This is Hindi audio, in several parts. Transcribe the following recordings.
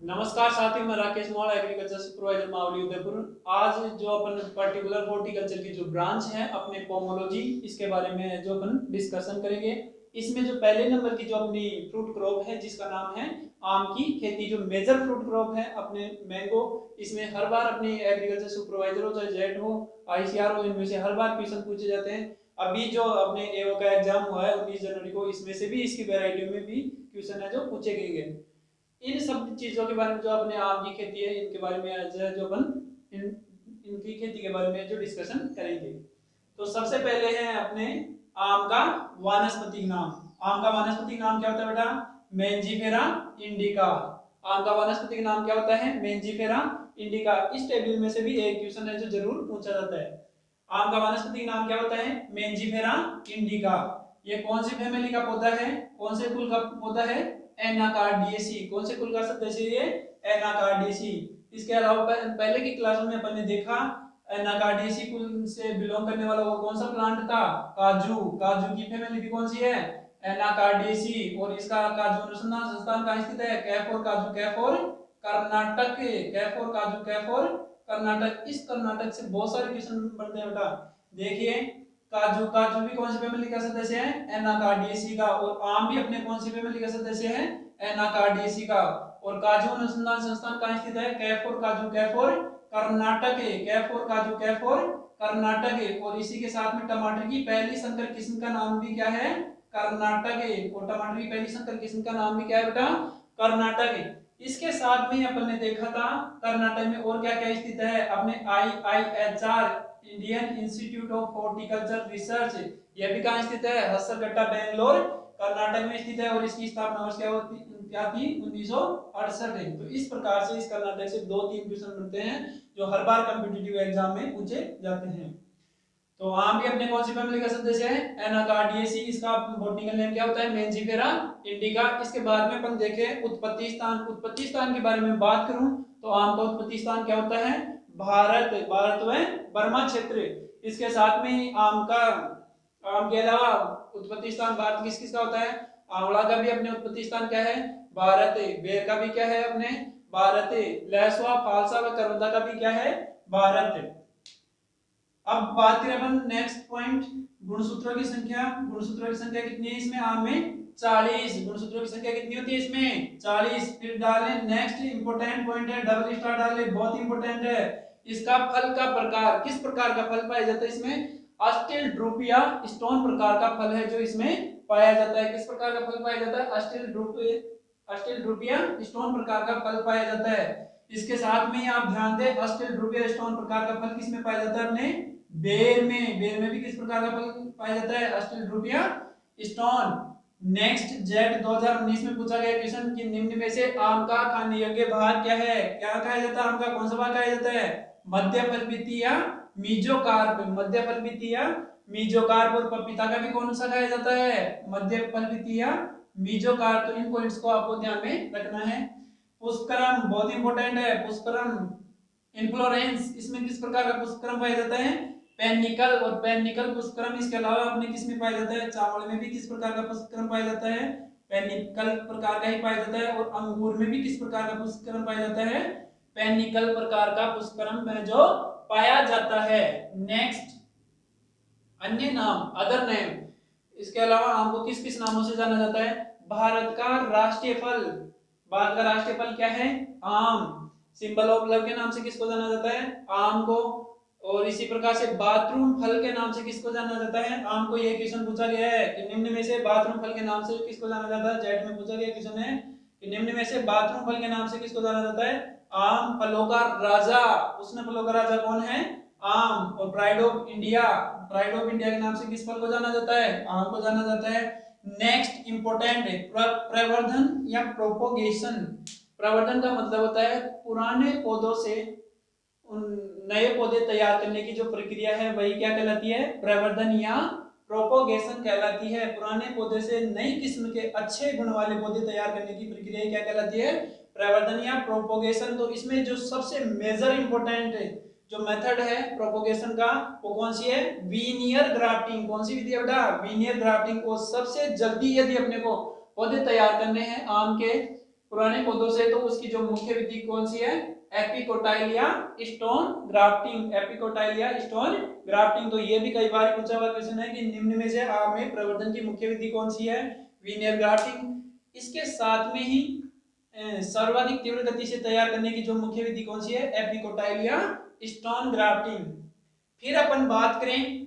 नमस्कार साथियों, मैं राकेश मौड़, एग्रीकल्चर सुपरवाइजर मावली उदयपुर। आज जो अपन पर्टिकुलर हॉर्टिकल्चर की जो ब्रांच है अपने पोमोलॉजी, इसके बारे में जो अपन डिस्कशन करेंगे। इसमें जो पहले नंबर की जो अपनी फ्रूट क्रॉप है जिसका नाम है आम की खेती, जो मेजर फ्रूट क्रॉप है अपने मैंगो। इसमें हर बार अपनी एग्रीकल्चर सुपरवाइजर हो चाहे जेड हो, आईसीआर हो, इनमें से हर बार क्वेश्चन पूछे जाते हैं। अभी जो अपने एओ का एग्जाम हुआ है 19 जनवरी को, इसमें से भी इसकी वेराइटियों में भी क्वेश्चन है जो पूछे गए। इन सब चीजों के बारे में, जो अपने आम की खेती है इनके बारे में आज जो अपन इन इनकी खेती के बारे में जो डिस्कशन करेंगे। तो सबसे पहले है अपने आम का वानस्पतिक नाम। आम का वानस्पतिक नाम क्या होता है बेटा? Mangifera indica. आम का वानस्पतिक नाम क्या होता है? Mangifera indica. इस टेबल में से भी एक क्वेश्चन है जो जरूर पूछा जाता है। आम का वानस्पतिक नाम क्या होता है? Mangifera indica. ये कौन सी फैमिली का पौधा है? कौन से कुल का पौधा है? एनाकार्डियेसी। कौन से कुल का सदस्य है ये? एनाकार्डियेसी। इसके अलावा पहले की क्लास में अपन ने देखा एनाकार्डियेसी कुल से बिलोंग करने वाला वो कौन सा प्लांट था? काजू। काजू की फैमिली भी कौन सी है? एनाकार्डियेसी। और इसका काजू अनुसंधान संस्थान कहाँ स्थित है? कैफोर काजू कैफोर कर्नाटक। कैफोर काजू कैफोर कर्नाटक। इस कर्नाटक से बहुत सारे क्वेश्चन बनते हैं बेटा। देखिए, काजू, काजू भी कौन सी फैमिली का सदस्य है? एनाकार्डियेसी का। और आम भी अपने कौन सी फैमिली का सदस्य है? एनाकार्डियेसी का। और काजू अनुसंधान संस्थान कहाँ स्थित है? कैफोर काजू कैफोर कर्नाटक है। कैफोर काजू कैफोर कर्नाटक है। और इसी के साथ में टमाटर की पहली संकर किस्म का नाम भी क्या है? कर्नाटक है। और टमाटर की पहली संकर किस्म का नाम भी क्या है बेटा? कर्नाटक है। इसके साथ में अपन ने देखा था कर्नाटक में और क्या क्या स्थित है? अपने IIHR, Indian institute of horticulture research, यह भी कहाँ स्थित है? हसरगट्टा बेंगलोर कर्नाटक में स्थित है। और इसकी स्थापना वर्ष क्या थी? 1968। तो इस प्रकार से इस कर्नाटक से दो तीन क्वेश्चन बनते हैं जो हर बार कॉम्पिटिटिव एग्जाम में पूछे जाते हैं। तो आम भी अपने कौन सी फैमिली का सदस्य है? एनाकार्डियेसी। इसका बॉटनिकल नेम क्या होता है? Mangifera indica. इसके बाद में अपन देखें उत्पत्ति स्थान। उत्पत्ति स्थान के बारे में बात करूं तो आम का उत्पत्ति स्थान क्या होता है? भारत। भारत में बर्मा क्षेत्र। इसके साथ में आम का, आम के अलावा उत्पत्ति स्थान भारत किस किस का होता है? आंवला का भी अपने उत्पत्ति स्थान क्या है? भारत। बेर का भी क्या है अपने? भारत। लहसुआ, फालसा व करौंदा का भी क्या है? भारत। अब बात करें अपन नेक्स्ट पॉइंट, गुणसूत्रों की संख्या। गुणसूत्रों की संख्या कितनी है इसमें? आम में 40। गुणसूत्रों की संख्या कितनी होती है इसमें? 40। फिर डालें नेक्स्ट इंपॉर्टेंट पॉइंट है, डबल स्टार डालें, बहुत इंपॉर्टेंट है। इसका फल का प्रकार, किस प्रकार का फल पाया जाता है इसमें? अस्टिल ड्रूपिया स्टोन प्रकार का फल है जो इसमें पाया जाता है। किस प्रकार का फल पाया जाता है? अस्टिल ड्रूपिया स्टोन प्रकार का फल पाया जाता है। इसके साथ में आप ध्यान दें, अस्टिल ड्रूपिया स्टोन प्रकार का फल किसमें पाया जाता है? अपने बेर में। बेर में भी किस प्रकार का फल पाया जाता है? अस्टिलड्रूपिया स्टोन। नेक्स्ट जेट 2019 में पूछा गया क्वेश्चन कि निम्न में से आम का खाने योग्य भाग क्या है? क्या कहा जाता है? आम का कौन सा भाग कहा जाता है? मध्य फलपीति या मीजोकार्प। मध्य फलपीति या मीजोकार्प। और पपीता का भी कौन सा खाया जाता है? मध्य फलपीति या मीजोकार्प। तो इन पॉइंट्स को आपको ध्यान में रखना है। पुष्करम बहुत इंपॉर्टेंट है। पुष्करम इन्फ्लोरेंस, इसमें किस प्रकार का पुष्करम पाया जाता है? पेनिकल। और पेनिकल पुष्करम इसके अलावा अपने किस में पाया जाता है? चावल में भी किस प्रकार का पुष्करम पाया जाता है? पेनिकल प्रकार का ही पाया जाता है। और अंगूर में भी किस प्रकार का पुष्करम पाया जाता है? पेनिकल प्रकार का पुष्करम में जो पाया जाता है। नेक्स्ट, अन्य नाम, अदर नेम। इसके अलावा आम को किस किस नामों से जाना जाता है? भारत का राष्ट्रीय फल। भारत का राष्ट्रीय फल क्या है? आम। सिंबल ऑफ लव के नाम से किसको जाना जाता है? आम को। और इसी प्रकार से बाथरूम फल के नाम से किसको जाना जाता है? आम को। यह क्वेश्चन पूछा गया है कि निम्न में से बाथरूम फल के नाम से किसको जाना जाता है? जेट में पूछा गया क्वेश्चन है कि निम्न में से बाथरूम फल के नाम से किसको जाना जाता है? आम। फलों का राजा, उष्ण फलों का राजा कौन है? आम। और pride of India, pride of India के नाम से किस फल को जाना जाता है? आम को जाना जाता है। नेक्स्ट इंपोर्टेंट है प्रवर्धन या प्रोपोगेशन। प्रवर्धन का मतलब होता है पुराने पौधों से उन नए पौधे तैयार करने की जो प्रक्रिया है वही क्या कहलाती है? प्रवर्धन या प्रोपोगेशन कहलाती है। पुराने पौधे से नई किस्म के अच्छे गुण वाले पौधे तैयार करने की प्रक्रिया क्या कहलाती है? प्रवर्धन या प्रोपोगेशन। तो इसमें जो सबसे मेजर इंपोर्टेंट जो मेथड है प्रोपोगेशन का वो कौन सी है? Veneer grafting. कौन सी विधि है बेटा? Veneer grafting. को सबसे जल्दी यदि अपने को पौधे तैयार करने हैं आम के पुराने पौधों से, तो उसकी जो मुख्य विधि कौन सी है? एपिकोटाइल या स्टोन ग्राफ्टिंग। एपिकोटाइल या स्टोन ग्राफ्टिंग। तो ये भी कई बार पूछा हुआ क्वेश्चन है कि निम्न में से आम में प्रवर्धन की मुख्य विधि कौन सी है? Veneer grafting. इसके साथ में ही सर्वाधिक तीव्र गति से तैयार करने की जो मुख्य विधि कौन सी है? एपिकोटाइल या स्टोन ग्राफ्टिंग। फिर अपन बात करें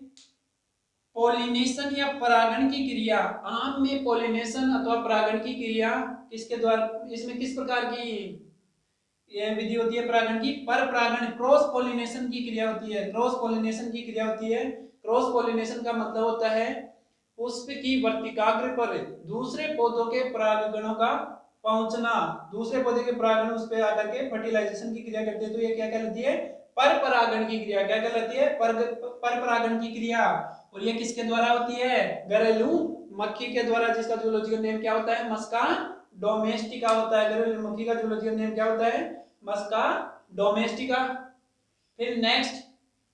पॉलिनेशन या परागण की क्रिया। आम में पॉलिनेशन अथवा परागण की क्रिया किसके द्वारा, इसमें किस प्रकार की यह विधि होती है परागण की? पर परागण, क्रॉस पॉलिनेशन की क्रिया होती है। क्रॉस पॉलिनेशन की क्रिया होती है। क्रॉस पॉलिनेशन का मतलब होता है पुष्प की वर्तिकाग्र पर दूसरे पौधों के परागणों का पहुंचना। दूसरे पौधे के परागण उस पे आकर के फर्टिलाइजेशन की क्रिया करते हैं, तो ये क्या कहलाती है? पर परागण की क्रिया। क्या कहलाती है? पर परागण की क्रिया। और ये किसके द्वारा होती है? घरेलू मक्खी के द्वारा, जिसका जूलॉजिकल नेम क्या होता है? मस्का डोमेस्टिका होता है। घरेलू मक्खी का जूलॉजिकल नेम क्या होता है? मस्का डोमेस्टिका। फिर नेक्स्ट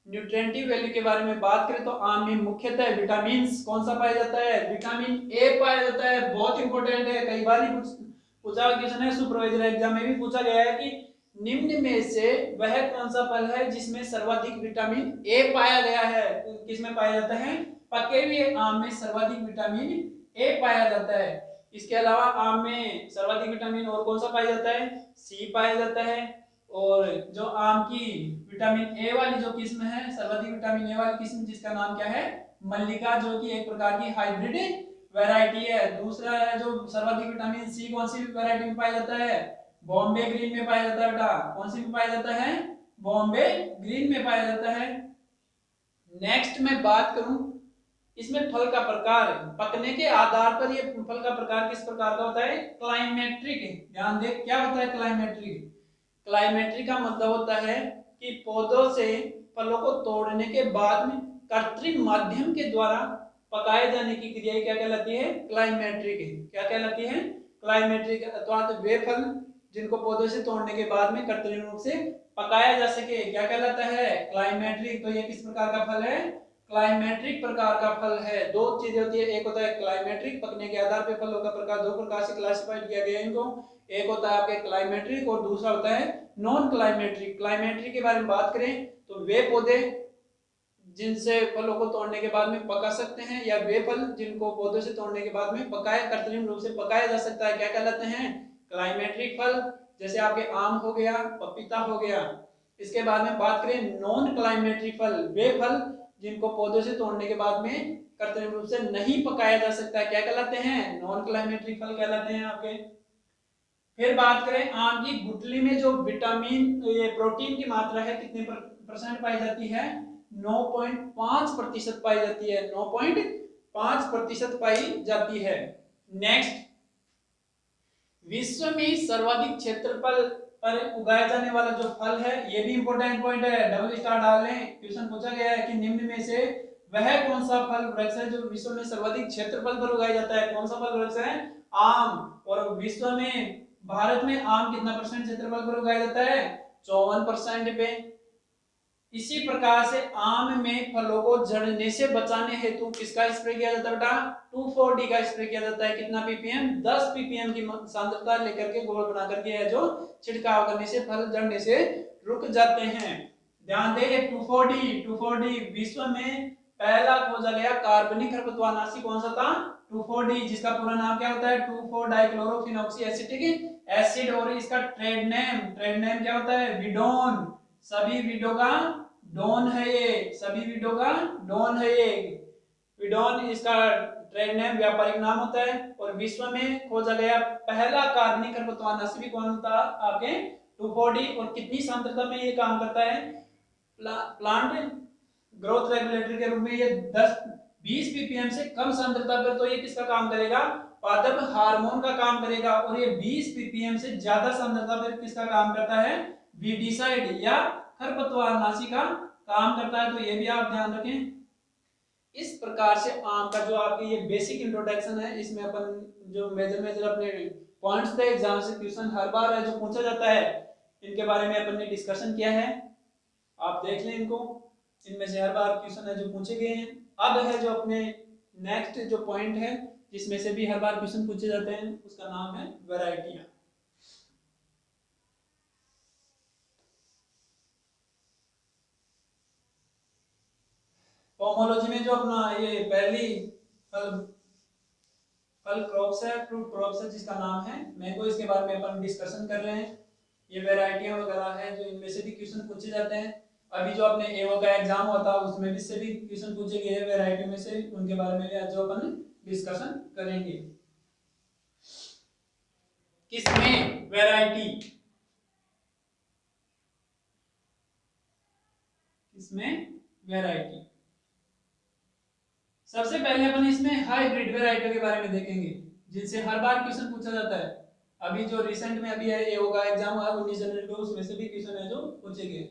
न्यूट्रिएंटिव वैल्यू के बारे में बात करें तो आम में मुख्यतः विटामिन कौन सा पाया जाता है? विटामिन ए पाया जाता है। बहुत इंपॉर्टेंट है, कई बार ही पूछा क्वेश्चन है, सुपरवाइजर एग्जाम में भी पूछा गया है कि निम्न में से वह कौन सा फल है जिसमें सर्वाधिक विटामिन ए पाया गया है? किसमें पाया जाता है? पके हुए आम में सर्वाधिक विटामिन ए पाया जाता है। इसके अलावा आम में सर्वाधिक विटामिन और कौन सा पाया जाता है? सी पाया जाता है। और जो आम की विटामिन ए वाली जो किस्म है, सर्वाधिक विटामिन ए वाली किस्म, जिसका नाम क्या है? मल्लिका, जो कि एक प्रकार की हाइब्रिड वैरायटी है। दूसरा है जो सर्वाधिक विटामिन सी कौन सी वैरायटी में पाया जाता है? बॉम्बे ग्रीन में पाया जाता है बेटा। कौन सी में पाया जाता है? बॉम्बे ग्रीन में पाया जाता है। नेक्स्ट मैं बात करूं इसमें फल का प्रकार, पकने के आधार पर ये फल का प्रकार किस प्रकार का होता है? क्लाइमेट्रिक। ध्यान दे, क्या होता है क्लाइमेट्रिक? क्लाइमेट्रिक का मतलब होता है कि पौधों से फलों को तोड़ने के बाद में कृत्रिम माध्यम के द्वारा पकाए जाने की क्रिया क्या कहलाती है? क्लाइमेट्रिक। क्या कहलाती है? क्लाइमेट्रिक। अथवा वे फल जिनको पौधों से तोड़ने के बाद में कृत्रिम रूप से पकाया जा सके, क्या कहलाता है? क्लाइमेट्रिक। तो ये किस प्रकार का फल है? क्लाइमेट्रिक प्रकार का फल है। दो चीजें होती है, एक होता है क्लाइमेट्रिक, पकने के आधार पर फलों का प्रकार दो प्रकार से क्लासिफाइड किया गया है इनको। एक होता है आपके क्लाइमेट्रिक और दूसरा होता है नॉन क्लाइमेट्रिक। क्लाइमेट्रिक के बारे में बात करें तो वे पौधे जिनसे फलों को तोड़ने के बाद में पका सकते हैं, या वे फल जिनको पौधों से तोड़ने के बाद में पकाए कृत्रिम रूप से पकाया जा सकता है, क्या कहलाते हैं? क्लाइमेट्रिक फल। जैसे आपके आम हो गया, पपीता हो गया। इसके बाद में बात करें नॉन क्लाइमेट्रिक फल, वे फल जिनको पौधों से तोड़ने के बाद में कृत्रिम रूप से नहीं पकाया जा सकता है, क्या कहलाते हैं? नॉन क्लाइमेट्रिक फल कहलाते हैं आपके। फिर बात करें आम की गुठली में जो विटामिन ये प्रोटीन की मात्रा है कितने परसेंट पाई जाती है? 9.5% पाई जाती है। 9.5% पाई जाती है। नेक्स्ट, विश्व में सर्वाधिक क्षेत्रफल पर उगाया जाने वाला जो फल है, ये भी इंपॉर्टेंट पॉइंट है, डबल स्टार डाल लें। क्वेश्चन पूछा गया है कि निम्न में से वह कौन सा फल वृक्ष है जो विश्व में सर्वाधिक क्षेत्रफल पर उगाया जाता है? कौन सा फल वृक्ष है? आम। और विश्व में, भारत में आम कितना परसेंट क्षेत्रफल पर उगाया जाता है? 54% पे। इसी प्रकार से आम में फलों को झड़ने से बचाने हेतु किसका स्प्रे किया जाता है बेटा? 2,4-D का स्प्रे किया जाता है। कितना ppm? 10 ppm की सांद्रता लेकर के घोल बना करके है जो छिड़काव करने से फल झड़ने से रुक जाते हैं। ध्यान दे, 2,4-D विश्व में पहला खोजा गया कार्बनिक खरपतवारनाशी कौन सा था? 2,4-D, जिसका पूरा नाम क्या होता है? 2,4-डाइक्लोरोफिनॉक्सी एसिटिक एसिड। और इसका ट्रेड नेम क्या होता है? विडोन। सभी विडो का डॉन है ये, सभी विडो का डॉन है ये। विडोन इसका ट्रेड नेम, व्यापारिक नाम होता है। और विश्व में खोजा गया पहला कार्बनिक खरपतवारनाशी भी कौन था? आपके 2,4-D। और कितनी सांद्रता में ये काम करता है? प्लांट ग्रोथ रेगुलेटर के रूप में ये 10-20 ppm से कम सांद्रता पर, तो ये किसका काम करेगा? पादप हार्मोन का काम करेगा। और ये 20 ppm से ज्यादा सांद्रता पर किसका काम करता है? वीडिसाइड या खरपतवारनाशी का काम करता है। तो ये भी आप ध्यान रखें। इस प्रकार से आम का जो आपके ये बेसिक इंट्रोडक्शन है, इसमें अपन जो मेजर अपने पॉइंट्स थे, एग्जाम से क्वेश्चन हर बार है जो पूछा जाता है, इनके बारे में अपन ने डिस्कशन किया है। आप देख लें इनको, इनमें से हर बार क्वेश्चन है जो पूछे गए हैं। अब है जो अपने नेक्स्ट जो पॉइंट है जिसमें से भी हर बार क्वेश्चन पूछे जाते हैं, उसका नाम है वैरायटियां। पोमोलॉजी में जो अपना ये पहली फल फल क्रॉप्स है, फ्रूट क्रॉप्स है, जिसका नाम है मैंगो, इसके बारे में अपन डिस्कशन कर रहे हैं। ये वैरायटियां वगैरह हैं जो इनमें से भी क्वेश्चन पूछे जाते हैं। अभी जो अपने एओ का एग्जाम होता है उसमें भी से भी क्वेश्चन पूछे गए हैं वैरायटी में से, उनके बारे में भी आज जो अपन डिस्कशन करेंगे। किसमें वैरायटी, किसमें वैरायटी। सबसे पहले अपन इसमें हाइब्रिड वैरायटियों के बारे में देखेंगे, जिनसे हर बार क्वेश्चन पूछा जाता है। अभी जो रिसेंट में अभी एओ का एग्जाम हुआ 19 जनवरी को, उसमें से भी क्वेश्चन है जो पूछे गए।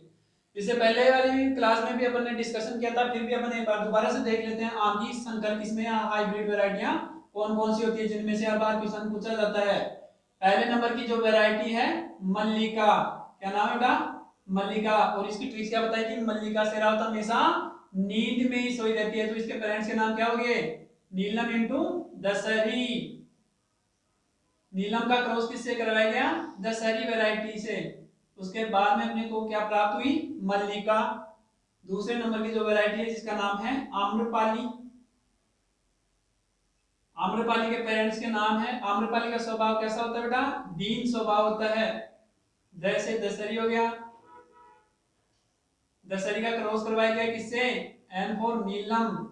इससे पहले वाली क्लास में भी अपन ने डिस्कशन किया था, फिर भी अपन एक बार दोबारा से देख लेते हैं। आम की संकर किस्में या हाइब्रिड वैरायटियां कौन कौन सी होती है, जिनमें से हर बार क्वेश्चन पूछा जाता है। पहले नंबर की जो वैरायटी है मल्लिका, क्या नाम है बेटा, मल्लिका। और इसकी ट्रिक क्या बताई थी, मल्लिका शेरावत हमेशा नींद में ही सोई रहती है, तो इसके पेरेंट्स के नाम क्या हो गए, नीलम इंटू दशहरी। नीलम का क्रॉस किससे करवाया गया, दशहरी वैरायटी से। उसके बाद में अपने को क्या प्राप्त हुई, मल्लिका। दूसरे नंबर की जो वैरायटी है जिसका नाम है आम्रपाली। आम्रपाली के पेरेंट्स के नाम है, आम्रपाली का स्वभाव कैसा होता है बेटा, दीन स्वभाव होता है। जैसे दशहरी हो गया, दशहरी का क्रॉस करवाया गया किससे, N for Neelam,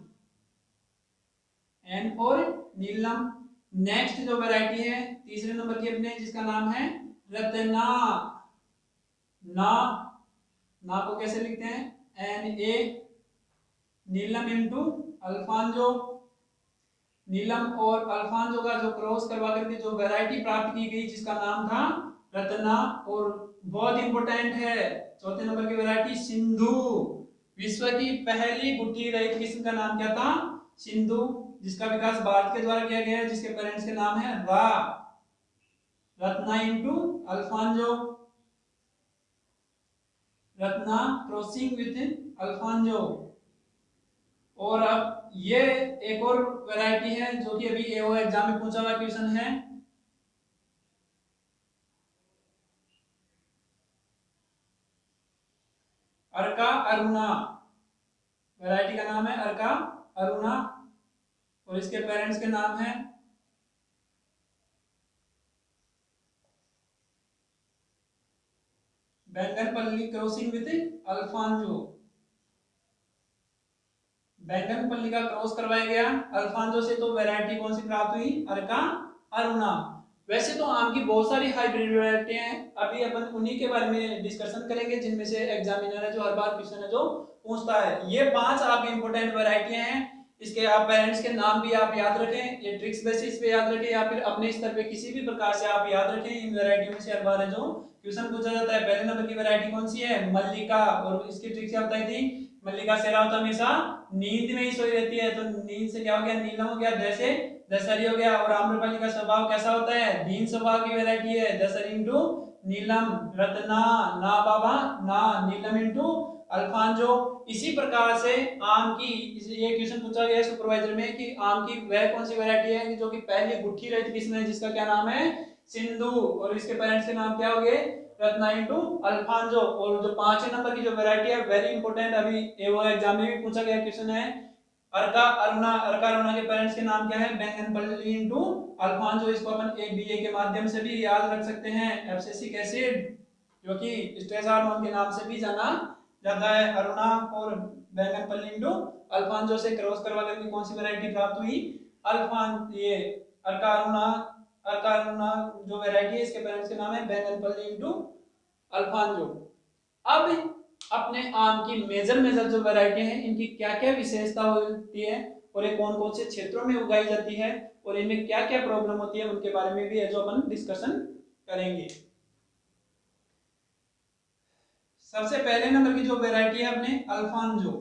N for Neelam. Next जो वैरायटी है तीसरे नंबर की अपने, जिसका नाम है रत्ना। ना, ना को कैसे लिखते हैं, N A, Neelam into Alphonso. Neelam और अल्फांजो का जो क्रॉस करवा करके जो वैरायटी प्राप्त की गई, जिसका नाम था रत्ना। और बहुत इंपॉर्टेंट है चौथे नंबर की वैरायटी सिंधु। विश्व की पहली गुठी रहित किस्म का नाम क्या था, सिंधु, जिसका विकास भारत के द्वारा किया गया है, जिसके पेरेंट्स के नाम है रा। Ratna into Alfonso, Ratna crossing with Alfonso. और अब ये एक और वैरायटी है जो कि अभी एओ एग्जाम में पूछा हुआ क्वेश्चन है, अर्का अरुणा। वैरायटी का नाम है अर्का अरुणा और इसके पेरेंट्स के नाम है Banganapalli crossing with Alfonso. Banganapalli का क्रॉस करवाया गया अल्फांजो से, तो वैरायटी कौन सी प्राप्त हुई, अर्का अरुणा। वैसे तो आम की बहुत सारी हाइब्रिड वैरायटी हैं, अभी अपन उन्हीं के बारे में डिस्कशन करेंगे, जिनमें से एग्जामिनर है जो हर बार क्वेश्चन है जो पूछता है। ये 5 आपकी इंपॉर्टेंट वैरायटियां हैं, इसके आप पेरेंट्स के नाम भी आप याद रखें, ये ट्रिक्स बेसिस पे याद रखें या फिर अपने स्तर पे किसी भी प्रकार से आप याद रखें। इन वैरायटी में से हर बार है जो क्वेश्चन पूछा जाता है। पहले नंबर की वैरायटी कौन सी है, मल्लिका, और इसकी ट्रिक्स क्या बताई थी, मल्लिका शेरावत हमेशा नींद में ही सोई रहती है, तो नींद से क्या हो गया, नीलम हो गया, जैसे दशहरी हो गया। और आम्रपाली का स्वभाव कैसा होता है, दीन स्वभाव की वैरायटी है, दशहरी इंटू नीलम। रत्ना, ना बाबा, ना, नीलम इंटू अल्फांजो। इसी प्रकार से आम की, ये क्वेश्चन पूछा गया सुपरवाइजर में कि आम की वह कौन सी वैरायटी है जो कि पहली गुठी रहित किस्म है, जिसका क्या नाम है, सिंधु, और इसके पेरेंट्स के नाम क्या हो गए, रत्ना इंटू अल्फांजो। और जो 5वें नंबर की जो वैरायटी है वेरी इंपॉर्टेंट, अभी एओ एग्जाम में भी पूछा गया क्वेश्चन है, अर्का अरुणा। अर्का अरुणा के पेरेंट्स के नाम क्या है, बैंगनपल्ली इंटू अल्फांजो। इसको अपन एक बीए के माध्यम से भी याद रख सकते हैं, एब्सिसिक एसिड, जो कि स्ट्रेस हार्मोन के नाम से भी जाना जाता है। अरुणा और बैंगनपल्ली इंटू अल्फांजो से क्रॉस करवा करके कौन सी वैरायटी प्राप्त हुई, अल्फान, ये अर्का अरुणा। अर्का अरुणा जो वैरायटी है इसके पेरेंट्स के नाम है बैंगनपल्ली इंटू अल्फांजो। अब अपने आम की मेजर मेजर जो वैरायटी हैं इनकी क्या क्या विशेषता होती है और ये कौन कौन से क्षेत्रों में उगाई जाती है और इनमें क्या क्या प्रॉब्लम होती है, उनके बारे में भी है जो अपन डिस्कशन करेंगे। सबसे पहले नंबर की जो वैरायटी है अपने अल्फांजो।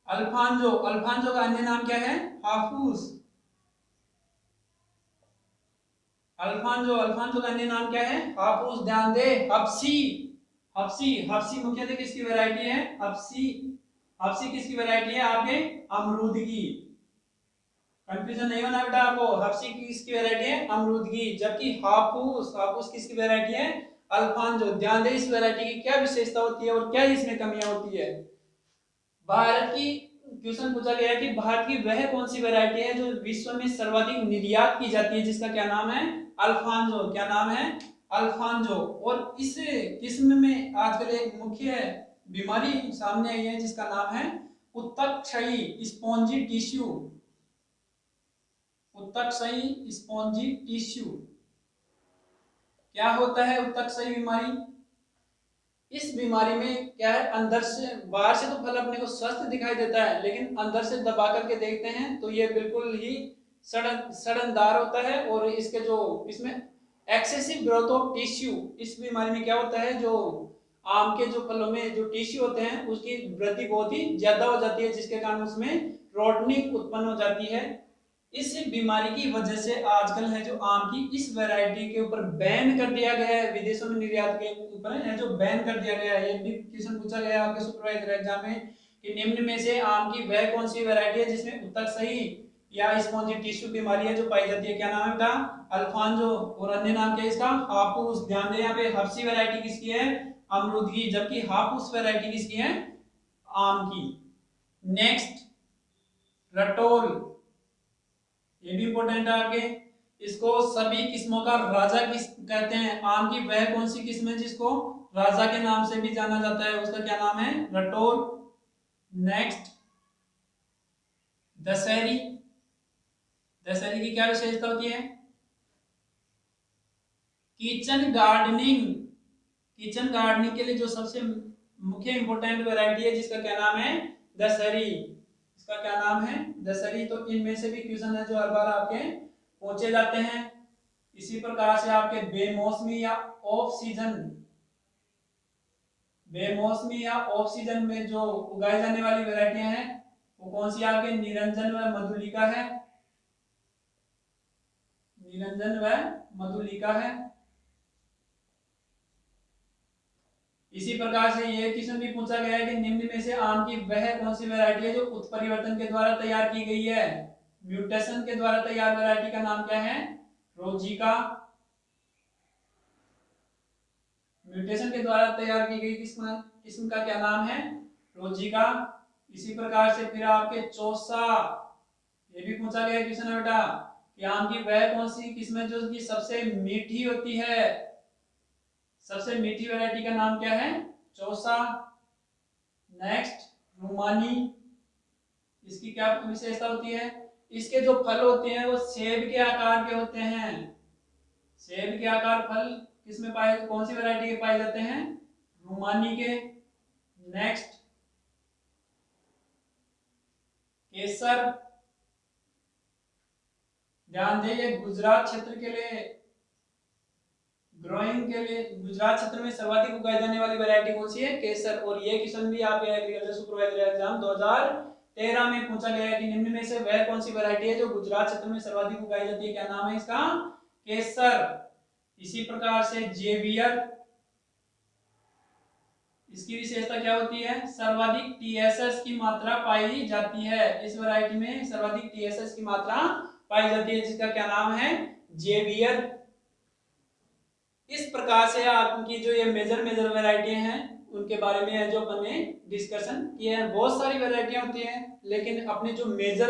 अल्फांजो, अल्फांजो का अन्य नाम क्या है, हाफूस। अल्फांजो, अल्फांजो का अन्य नाम क्या है, हाफूस। ध्यान दे, हफ्सी, हफ्सी, हफ्सी मुख्यतः किसकी वैरायटी है, हफ्सी। हफ्सी किसकी वैरायटी है, आपके अमरूद की। कंफ्यूजन नहीं होना बेटा आपको, हफ्सी किसकी वैरायटी है, अमरूद की। जबकि हाफूस, हाफूस किसकी वैरायटी है, अल्फांजो। ध्यान दे इस वैरायटी की क्या विशेषता होती है और क्या इसमें कमियां होती है। भारत की क्वेश्चन पूछा गया है कि भारत की वह कौन सी वैरायटी है जो विश्व में सर्वाधिक निर्यात की जाती है, जिसका क्या नाम है? अल्फांजो। क्या नाम है? अल्फांजो। और इस किस्म में आजकल एक मुख्य बीमारी सामने आई है जिसका नाम है उत्तक क्षयी स्पॉन्जी टिश्यू। उत्तक क्षयी स्पॉन्जी टिश्यू। क्या होता है उत्तक क्षयी बीमारी? इस बीमारी में क्या है, अंदर से, बाहर से तो फल अपने को स्वस्थ दिखाई देता है, लेकिन अंदर से दबा करके देखते हैं तो ये बिल्कुल ही सड़नदार होता है। और इसके जो इसमें एक्सेसिव ग्रोथ ऑफ टिश्यू, इस बीमारी में क्या होता है, जो आम के जो फलों में जो टिश्यू होते हैं उसकी वृद्धि बहुत ही ज्यादा हो जाती है, जिसके कारण उसमें रोटनिंग उत्पन्न हो जाती है। इस बीमारी की वजह से आजकल है जो आम की इस वैरायटी के ऊपर बैन कर दिया गया है, विदेशों में निर्यात के ऊपर है जो बैन कर दिया गया है। ये भी क्वेश्चन पूछा गया आपके सुपरवाइजर एग्जाम में कि निम्न में से आम की वह कौन सी वैरायटी है जिसमें उत्तक सही या स्पॉन्जी टिश्यू बीमारी है जो पाई जाती है? क्या नाम है बेटा? अल्फांजो। और अन्य नाम क्या है इसका? हापुस। ध्यान दें यहाँ पे हफ्सी वैरायटी किसकी है? अमरूद की। जबकि हापुस वैरायटी किसकी है? आम की। नेक्स्ट, रटोल, ये भी इंपॉर्टेंट है आपके। इसको सभी किस्मों का राजा किस कहते हैं? आम की वह कौन सी किस्म है जिसको राजा के नाम से भी जाना जाता है? उसका क्या नाम है? रटोल। नेक्स्ट, दशहरी। दशहरी की क्या विशेषता होती है? Kitchen gardening. किचन गार्डनिंग के लिए जो सबसे मुख्य इंपॉर्टेंट वैरायटी है जिसका क्या नाम है? दशहरी। इसका क्या नाम है? दशहरी। तो इनमें से भी क्वेश्चन है जो हर बार आपके पूछे जाते हैं। इसी प्रकार से आपके बेमौसमी या ऑफ सीजन, बेमौसमी या ऑफ सीजन में जो उगाई जाने वाली वैरायटियां हैं वो कौन सी आपके? निरंजन व मधुलिका है। निरंजन व मधुलिका है। इसी प्रकार से ये क्वेश्चन भी पूछा गया है कि निम्न में से आम की वह कौन सी वैरायटी है जो उत्परिवर्तन के द्वारा तैयार की गई है? म्यूटेशन के द्वारा तैयार वैरायटी का नाम क्या है? रोजिका। म्यूटेशन के द्वारा तैयार की गई किस्म किस्म का क्या नाम है? रोजिका। इसी प्रकार से फिर आपके चौसा, ये भी पूछा गया क्वेश्चन है बेटा कि आम की वह कौन सी किस्म है जो कि सबसे मीठी होती है? सबसे मीठी वैरायटी का नाम क्या है? चौसा। नेक्स्ट, रूमानी। इसकी क्या विशेषता होती है? इसके जो फल होते हैं वो सेब के आकार के होते हैं। सेब के आकार फल किसमें पाए, कौन सी वैरायटी के पाए जाते हैं? रूमानी के। नेक्स्ट, केसर। ध्यान दें गुजरात क्षेत्र के लिए, ग्रोइंग के लिए गुजरात क्षेत्र में सर्वाधिक उगाई जाने वाली वैरायटी कौन सी है? केसर। और ये क्वेश्चन भी आपके एग्रीकल्चर सुपरवाइजर एग्जाम 2013 में पूछा गया है कि निम्न में से वह कौन सी वैरायटी है जो गुजरात क्षेत्र में सर्वाधिक उगाई जाती है? क्या नाम है इसका? केसर। इसी प्रकार से जेवियर, इसकी विशेषता क्या होती है? सर्वाधिक टीएसएस की मात्रा पाई जाती है। इस वैरायटी में सर्वाधिक टीएसएस की मात्रा पाई जाती है जिसका क्या नाम है? जेवियर। इस प्रकार से आपकी जो ये मेजर मेजर वैरायटियां हैं उनके बारे में जो अपन ने डिस्कशन किया है। बहुत सारी वैरायटियां होती हैं लेकिन अपनी जो मेजर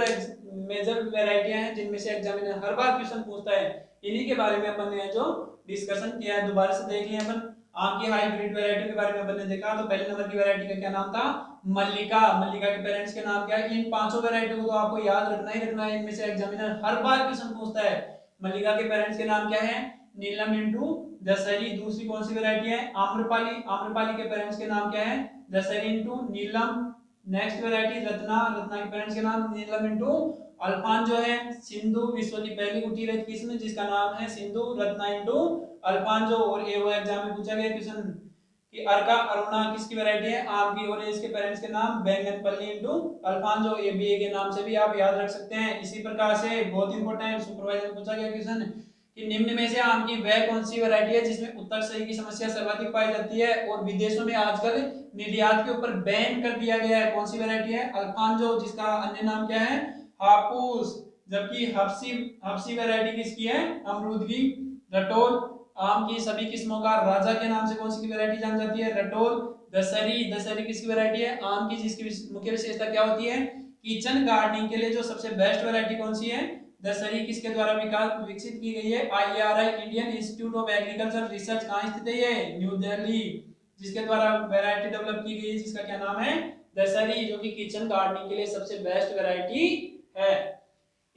वैरायटियां हैं जिनमें से एग्जामिनर हर बार क्वेश्चन पूछता है, इन्हीं के बारे में अपन ने जो डिस्कशन किया है दोबारा से देख लिया अपन। आम की हाइब्रिड वैरायटी के बारे में अपन ने देखा। तो पहले नंबर की वैरायटी का क्या नाम था? मल्लिका। मल्लिका के पेरेंट्स के नाम क्या है? इन पांचों वैरायटी को तो आपको याद रखना ही रखना है, इनमें से एग्जामिनर हर बार क्वेश्चन पूछता है। मल्लिका के पेरेंट्स के नाम क्या है? नीलम इंटू दशहरी। दूसरी कौन सी वैरायटी है? आम्रपाली। आम्रपाली के पेरेंट्स के नाम क्या है? Dashehari into Neelam. Next variety Ratna. Ratna के पेरेंट्स के नाम नीलम इंटू अल्फांजो है। सिंधु, विश्व की पहली गुटीरहित किस्म जिसका नाम है सिंधु। Ratna into Alfonso. और ये वो एग्जाम में पूछा गया क्वेश्चन कि अर्का अरुणा किसकी वैरायटी है? आम की। और इसके पेरेंट्स के नाम बैंगनपल्ली इंटू अल्फांजो। ये बीए के नाम से भी आप याद रख सकते हैं। इसी प्रकार से बहुत इंपॉर्टेंट सुपरवाइजर पूछा गया क्वेश्चन कि निम्न में से आम की वह कौन सी वैरायटी है जिसमें उत्तक सही की समस्या सर्वाधिक पाई जाती है और विदेशों में आजकल निर्यात के ऊपर बैन कर दिया गया है? कौन सी वैरायटी है? अल्फांजो, जिसका अन्य नाम क्या है? हापुस। जबकि हफ्सी, हफ्सी वैरायटी किसकी है? अमरूद की। रटोल, आम की सभी किस्मों का राजा के नाम से कौन सी वैरायटी जानी जाती है? रटोल। दशहरी, दशहरी किसकी वैरायटी है? आम की, जिसकी मुख्य विशेषता क्या होती है? किचन गार्डनिंग के लिए जो सबसे बेस्ट वैरायटी कौन सी है? दशहरी। किसके द्वारा विकसित की गई है? IERI, Indian institute of agriculture research. कहाँ स्थित है ये? न्यू दिल्ली। जिसके द्वारा वैरायटी डेवलप की गई है, जिसका क्या नाम है? दशहरी, जो कि किचन गार्डनिंग के लिए सबसे बेस्ट वैरायटी है।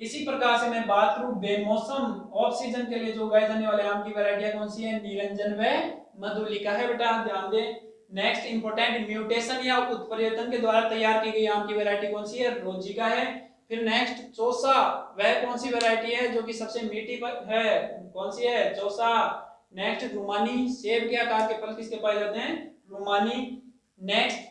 इसी प्रकार से मैं बात करूं बेमौसम ऑफ सीजन के लिए जो उगाए जाने वाले आम की वैरायटियां कौन सी है? निरंजन व मधुलिका है बेटा, ध्यान दें। नेक्स्ट इंपॉर्टेंट म्यूटेशन या उत्परिवर्तन के द्वारा तैयार की गई आम की वैरायटी कौन सी है? रोजिका है। फिर नेक्स्ट चौसा, वह कौन सी वैरायटी है जो कि सबसे मीठी है? कौन सी है? चौसा। नेक्स्ट रुमानी, सेब के आकार के फल किसके पाए जाते हैं? रुमानी। नेक्स्ट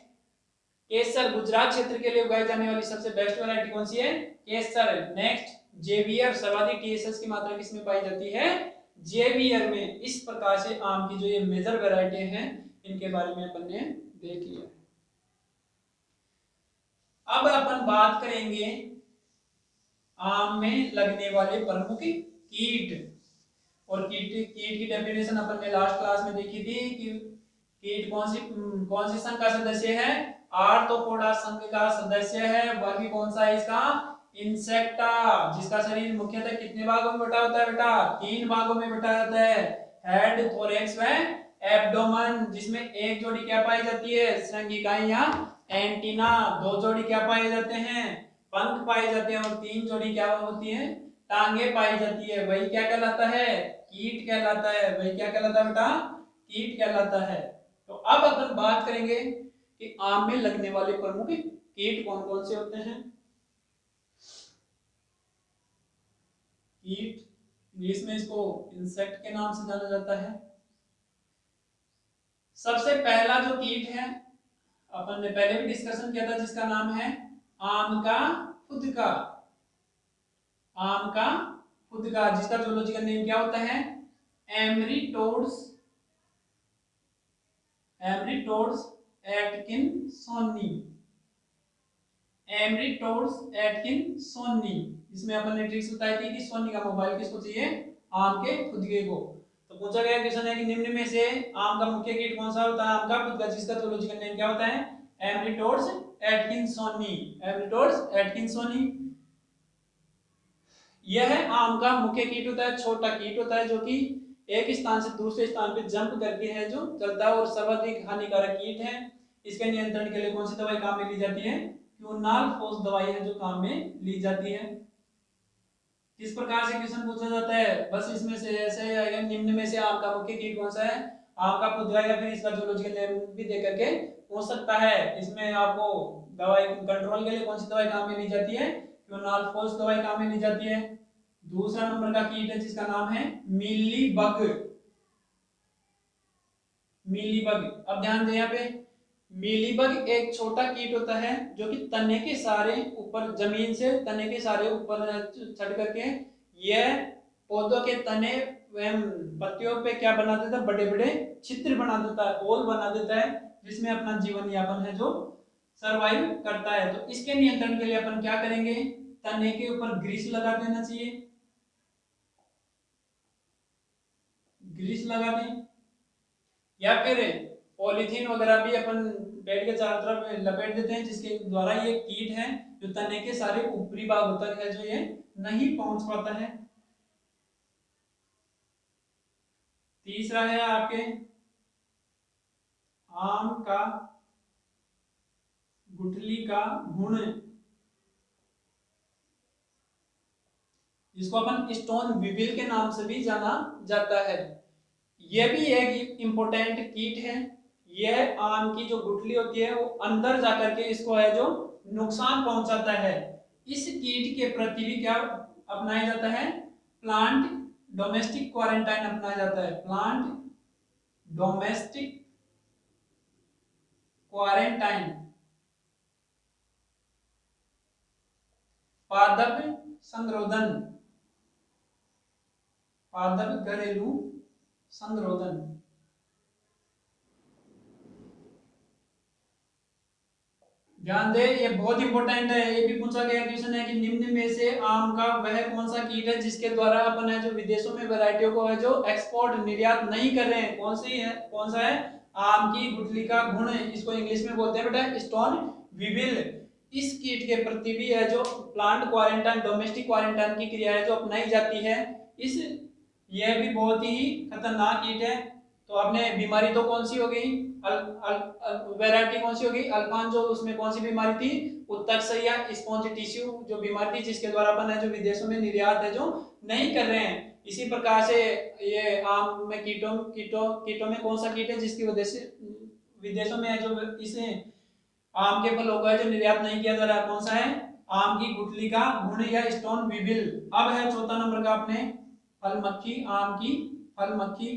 केसर, गुजरात क्षेत्र के लिए उगाई जाने वाली सबसे बेस्ट वैरायटी कौन सी है? केसर। नेक्स्ट जेवियर, सर्वाधिक TSS की मात्रा किसमें पाई जाती है? जेवियर में। इस प्रकार से आम की जो ये मेजर वैरायटी हैं, इनके बारे में अपन ने देख लिया। अब अपन बात करेंगे आम में लगने वाले प्रमुख कीट। और कीट की डेफिनेशन अपन ने लास्ट क्लास में देखी थी कि कीट कौन सी संघ का सदस्य है? आर्थ्रोपोडा संघ का सदस्य है। वर्ग कौन सा है इसका? इंसेक्टा। जिसका शरीर मुख्यतः कितने भागों में बटा होता है बेटा? 3 भागों में बटा होता है, हेड, थोरैक्स व एब्डोमेन। जिसमें एक जोड़ी क्या पाई जाती है? श्रृंगिकाएं या एंटीना। 2 जोड़ी क्या पाए जाते हैं? पंख पाए जाते हैं। और 3 जोड़ी क्या होती है? टांगे पाई जाती है। वही क्या कहलाता है? कीट कहलाता है। वही क्या कहलाता है बेटा? कीट कहलाता है। तो अब अपन बात करेंगे कि आम में लगने वाले प्रमुख कीट कौन कौन से होते हैं। कीट, इंग्लिश में इसको इंसेक्ट के नाम से जाना जाता है। सबसे पहला जो कीट है, अपन ने पहले भी डिस्कशन किया था, जिसका नाम है आम का फुदका। आम का फुदका, जिसका जूलॉजिकल नेम क्या होता है? एमरिटोड्स, एमरिटोड्स एटकिंसोनी। एमरिटोड्स एटकिंसोनी। इसमें अपन ने ट्रिक्स बताई थी कि सोनी का मोबाइल किसको चाहिए? आम के फुदके को। तो पूछा गया क्वेश्चन है कि निम्न में से आम का मुख्य कीट कौन सा होता है? आम का फुदका, जिसका जूलॉजिकल नेम क्या होता है? एमरिटोड्स एटकिंसोनी। एमरिटोड्स एटकिंसोनी। यह आम का मुख्य कीट होता है। छोटा कीट होता है जो कि एक स्थान से दूसरे स्थान पे जंप करके है जो चलता है, और सर्वाधिक हानिकारक कीट है। इसके नियंत्रण के लिए कौन सी दवाई काम में ली जाती है? क्यूनाल फोस दवाई है जो काम में ली जाती है। किस प्रकार से क्वेश्चन पूछा जाता है? बस इसमें से ऐसे आएगा, निम्न में से आम का मुख्य कीट कौन सा है? आम का फुदका, या फिर इसका जूलॉजिकल नेम भी दे करके पूछ सकता है। इसमें आपको दवाई कंट्रोल के लिए कौन सी दवाई काम में ली जाती है? क्यूनाल फोस दवाई काम में ली जाती है। दूसरा नंबर का कीट है जिसका नाम है मिली बग। मिली बग, अब ध्यान दें यहाँ पे, मिली बग एक छोटा कीट होता है जो कि तने के सारे ऊपर, जमीन से तने के सारे ऊपर चढ़ करके यह पौधों के तने एवं पत्तियों पे क्या बना देता है? बड़े बड़े छिद्र बना देता है, होल बना देता है, जिसमें अपना जीवन यापन है जो सरवाइव करता है। तो इसके नियंत्रण के लिए अपन क्या करेंगे? तने के ऊपर ग्रीस लगा देना चाहिए। ग्रीस लगा दें, या फिर पॉलीथीन वगैरह भी अपन पेड़ के चारों तरफ लपेट देते हैं, जिसके द्वारा ये कीट है जो तने के सारे ऊपरी भागों तक है जो ये नहीं पहुंच पाता है। तीसरा है आपके आम का गुठली का गुण, जिसको अपन स्टोन विविल के नाम से भी जाना जाता है। यह भी एक इम्पोर्टेंट कीट है। यह आम की जो गुठली होती है वो अंदर जाकर के इसको है जो नुकसान पहुंचाता है। इस कीट के प्रति भी क्या अपनाया जाता है? प्लांट डोमेस्टिक क्वारंटाइन अपनाया जाता है। प्लांट डोमेस्टिक क्वारंटाइन, पादप संरोधन, पादप घरेलू संरोधन। ध्यान दे, ये बहुत इंपॉर्टेंट है, ये भी पूछा गया क्वेश्चन है कि निम्न में से आम का वह कौन सा कीट है जिसके द्वारा अपन है जो विदेशों में वैरायटियों को है जो एक्सपोर्ट निर्यात नहीं कर रहे हैं, कौन सी है, कौन सा है? आम की गुठली का घुन, इसको इंग्लिश में बोलते हैं बेटा स्टोन विविल। इस कीट के प्रति भी है जो प्लांट क्वारंटाइन, डोमेस्टिक क्वारंटाइन की क्रिया है जो अपनाई जाती है। इस यह भी बहुत ही खतरनाक कीट है। तो आपने बीमारी तो कौन सी हो गई, वैरायटी कौन सी होगी अल्फान, जो उसमें कौन सी बीमारी थी, उत्तकसरिया स्पॉन्ज टिश्यू जो बीमारी थी जिसके द्वारा अपन है जो विदेशों में निर्यात है जो नहीं कर रहे हैं। इसी प्रकार से ये आम में कीटों कीटों कीटों में कौन सा कीट है जिसकी वजह से विदेशों में है जो इसे आम के फलों का जो निर्यात नहीं किया जा रहा, कौन सा है? आम की गुठली का घुन या स्टोन विविल। अब है चौथा नंबर का अपने फल मक्खी, आम की फल मक्खी।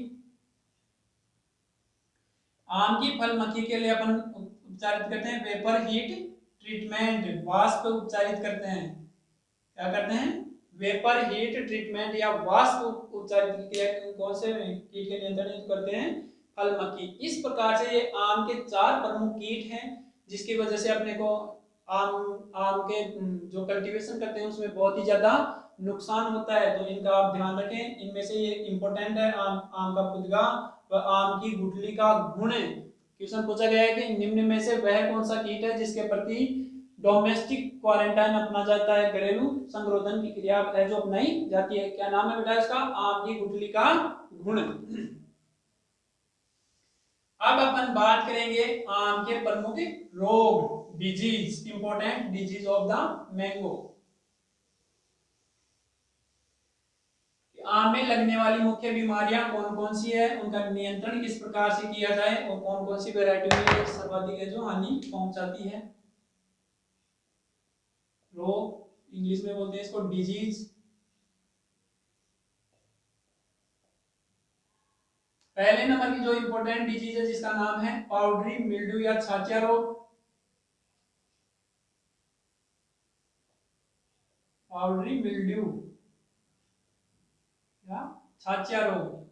आम की फल मक्खी के लिए अपन उपचारित करते हैं वेपर हीट ट्रीटमेंट, वाष्प उपचारित करते हैं। क्या करते हैं? वेपर हीट ट्रीटमेंट या वाष्प उपचारित क्रिया कौन से कीट के नियंत्रण करते हैं? फल मक्खी। इस प्रकार से ये आम के 4 प्रमुख कीट हैं जिसकी वजह से अपने को आम आम के जो कल्टीवेशन करते हैं उसमें बहुत ही ज्यादा नुकसान होता है, तो इनका आप ध्यान रखें। इनमें से ये इंपॉर्टेंट है आम का खुदगा व आम की गुठली का घुन। क्वेश्चन पूछा गया है कि निम्न में से वह कौन सा कीट है जिसके प्रति डोमेस्टिक क्वारंटाइन अपना जाता है, घरेलू संरोधन की क्रिया है जो अपनाई जाती है। क्या नाम है बेटा इसका? आम की गुठली का घुन। अब अपन बात करेंगे आम के प्रमुख रोग, disease, important disease of the mango. आम में लगने वाली मुख्य बीमारियां कौन कौन सी है, उनका नियंत्रण किस प्रकार से किया जाए और कौन कौन सी वैरायटी में सर्वाधिक है जो हानि पहुंचाती है। रोग इंग्लिश में बोलते हैं इसको डिजीज। पहले नंबर की जो इंपॉर्टेंट डिजीज है जिसका नाम है पाउडरी मिल्ड्यू या छाछिया रोग। पाउडरी मिल्ड्यू या छाछिया रोग,